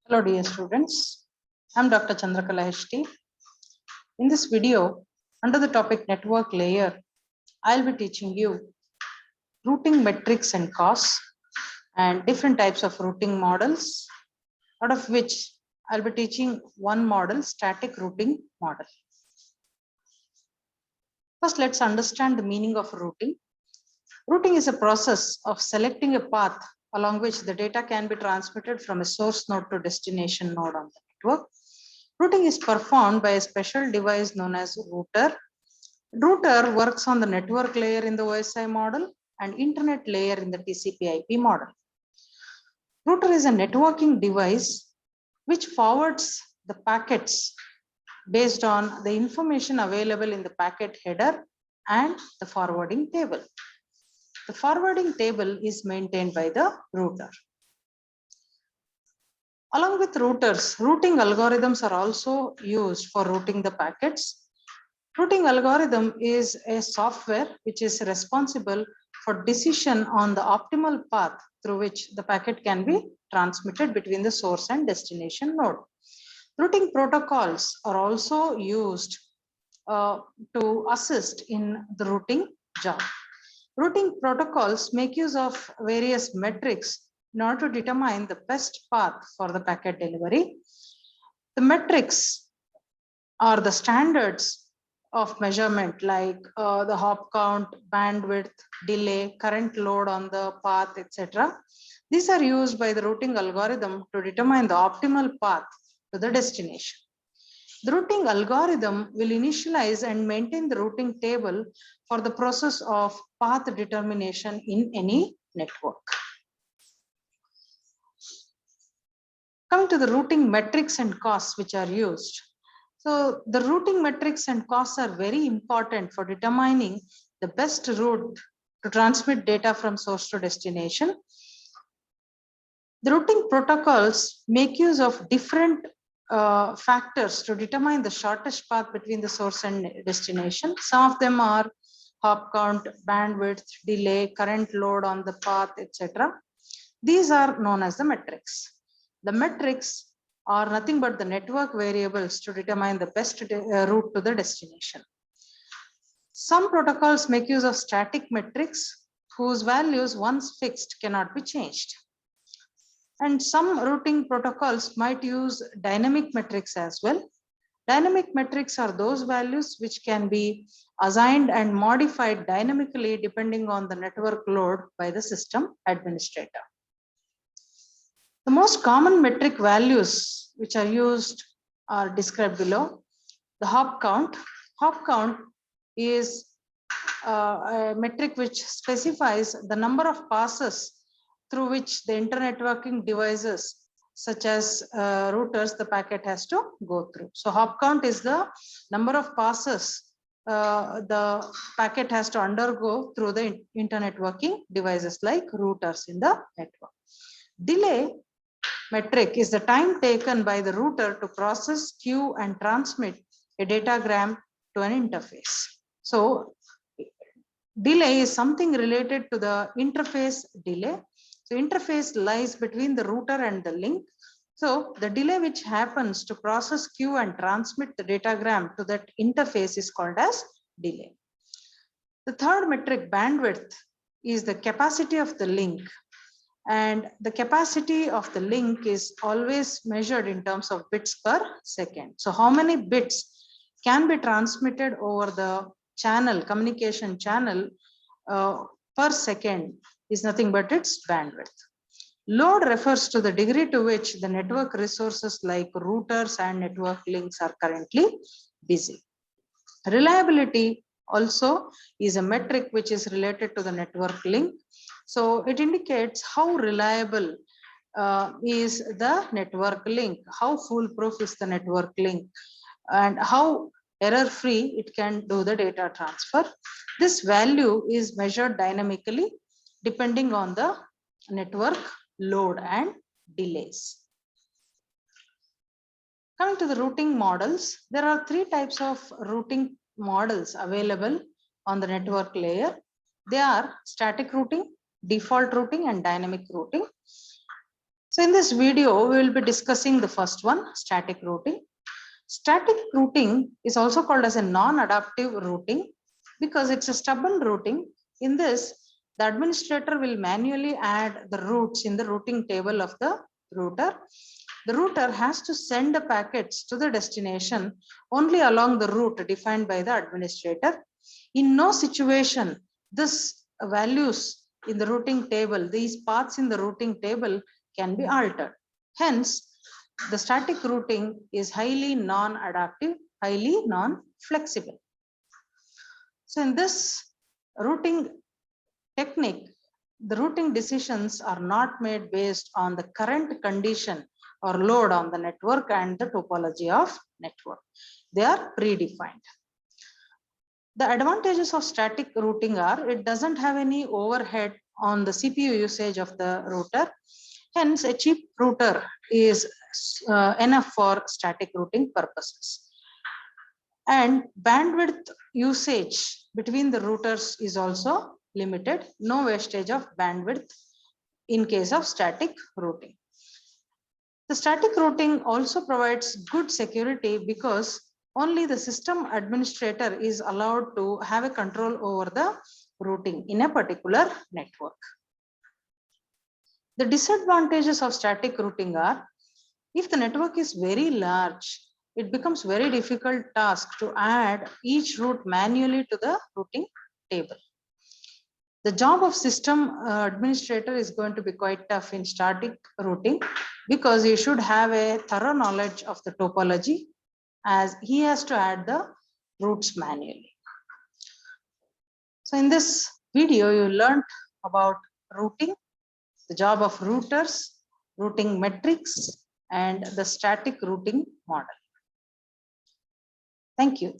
Hello dear students, I am Dr. Chandrakala HT. In this video, under the topic network layer, I will be teaching you routing metrics and costs and different types of routing models, out of which I will be teaching one model, static routing model. First, let's understand the meaning of routing. Routing is a process of selecting a path along which the data can be transmitted from a source node to destination node on the network. Routing is performed by a special device known as router. Router works on the network layer in the OSI model and internet layer in the TCP/IP model. Router is a networking device which forwards the packets based on the information available in the packet header and the forwarding table. The forwarding table is maintained by the router. Along with routers, routing algorithms are also used for routing the packets. Routing algorithm is a software which is responsible for decision on the optimal path through which the packet can be transmitted between the source and destination node. Routing protocols are also used to assist in the routing job. Routing protocols make use of various metrics in order to determine the best path for the packet delivery. The metrics are the standards of measurement like the hop count, bandwidth, delay, current load on the path, etc. These are used by the routing algorithm to determine the optimal path to the destination. The routing algorithm will initialize and maintain the routing table for the process of path determination in any network. Coming to the routing metrics and costs which are used. So the routing metrics and costs are very important for determining the best route to transmit data from source to destination. The routing protocols make use of different factors to determine the shortest path between the source and destination. Some of them are hop count, bandwidth, delay, current load on the path, etc. These are known as the metrics. The metrics are nothing but the network variables to determine the best route to the destination. Some protocols make use of static metrics whose values once fixed cannot be changed. And some routing protocols might use dynamic metrics as well. Dynamic metrics are those values which can be assigned and modified dynamically depending on the network load by the system administrator. The most common metric values which are used are described below. The hop count. Hop count is a metric which specifies the number of passes through which the internetworking devices such as routers the packet has to go through. So hop count is the number of passes the packet has to undergo through the internetworking devices like routers in the network. Delay metric is the time taken by the router to process, queue, and transmit a datagram to an interface. So delay is something related to the interface delay. So interface lies between the router and the link. So the delay which happens to process, queue, and transmit the datagram to that interface is called as delay. The third metric, bandwidth, is the capacity of the link. And the capacity of the link is always measured in terms of bits per second. So how many bits can be transmitted over the channel, communication channel per second is nothing but its bandwidth. Load refers to the degree to which the network resources like routers and network links are currently busy. Reliability also is a metric which is related to the network link. So it indicates how reliable is the network link, how foolproof is the network link, and how error-free it can do the data transfer. This value is measured dynamically depending on the network load and delays. Coming to the routing models, there are three types of routing models available on the network layer. They are static routing, default routing, and dynamic routing. So in this video, we will be discussing the first one, static routing. Static routing is also called as a non-adaptive routing because it's a stubborn routing. In this, the administrator will manually add the routes in the routing table of the router. The router has to send the packets to the destination only along the route defined by the administrator. In no situation, this values in the routing table, these paths in the routing table can be altered. Hence, the static routing is highly non-adaptive, highly non-flexible. So in this routing technique, the routing decisions are not made based on the current condition or load on the network and the topology of network. They are predefined. The advantages of static routing are it doesn't have any overhead on the CPU usage of the router. Hence, a cheap router is enough for static routing purposes. And bandwidth usage between the routers is also limited. No wastage of bandwidth in case of static routing. The static routing also provides good security because only the system administrator is allowed to have a control over the routing in a particular network. The disadvantages of static routing are, if the network is very large, it becomes very difficult task to add each route manually to the routing table. The job of system administrator is going to be quite tough in static routing because he should have a thorough knowledge of the topology as he has to add the routes manually. So in this video, you learned about routing, the job of routers, routing metrics, and the static routing model. Thank you.